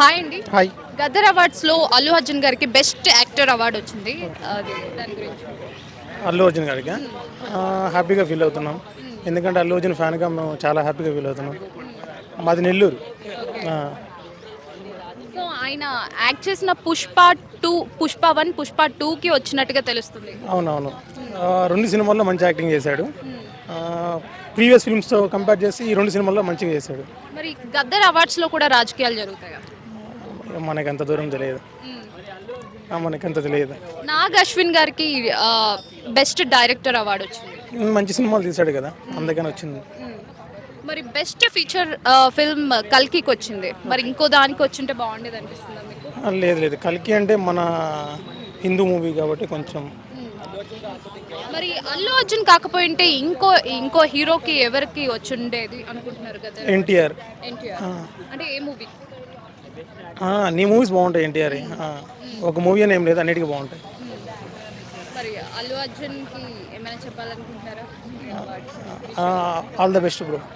Hi అండి. Hi. Gaddar అవార్డ్స్‌లో Allu Arjun గారికి best actor award వచ్చింది. అది దాని గురించి. అల్లు అర్జున్ గారికా? హ్మ్. హ్యాపీగా ఫీల్ అవుతున్నాం. హ్మ్. ఎందుకంటే అల్లు అర్జున్ ఫ్యాన్‌గా మేము చాలా హ్యాపీగా ఫీల్ అవుతున్నాం. హ్మ్. మాది నెల్లూరు. ఓకే. ఆ! సో, ఆయన యాక్ట్ చేసిన 2, 'పుష్ప 1', 'పుష్ప 2'కి వచ్చినట్టుగా తెలుస్తుంది. అవునవును. హ్మ్. 2 సినిమాల్లో మంచి యాక్టింగ్ చేశాడు. హ్మ్. ప్రీవియస్ ఫిల్మ్స్‌తో కంపేర్ చేసి ఈ 2 సినిమాల్లో మంచిగా చేశాడు. మరి గద్దర్ అవార్డ్స్‌లో కూడా రాజకీయాలు జరుగుతాయా? మనకంత దూరం తెలియదు. హ్మ్. మనకంత తెలియదు. నాగ్ అశ్విన్ గారికి బెస్ట్ డైరెక్టర్ అవార్డ్ వచ్చింది. మంచి సినిమాలు తీశాడు కదా! హ్మ్. అందుకని వచ్చింది. హ్మ్. మరి బెస్ట్ ఫీచర్ ఫిల్మ్ 'కల్కి'కొచ్చింది. మరి ఇంకో దానికి వచ్చుంటే బాగుండేది అనిపిస్తుందా మీకు? లేదు లేదు. 'కల్కి' అంటే మన హిందూ మూవీ కాబట్టి కొంచెం హ్మ్. మరి అల్లు అర్జున్ కాకపోయింటే ఇంకో ఇంకో హీరోకి ఎవరికి వచ్చుండేది అనుకుంటున్నారు గద్దర్ అవార్డ్? ఎన్టీఆర్. ఎన్టీఆర్. ఆ! అంటే ఏ మూవీ? అన్ని మూవీస్ బావుంటాయి ఎన్టీఆర్‌యి. హ్మ్. హ్మ్. ఒక మూవీ అని ఏం లేదు. అన్నిటికి బావుంటాయి. హ్మ్. మరి అల్లు అర్జున్‌కి ఏమైనా చెప్పాలనుకుంటున్నారా? ఈ అవార్డ్ గురించి. All the best bro.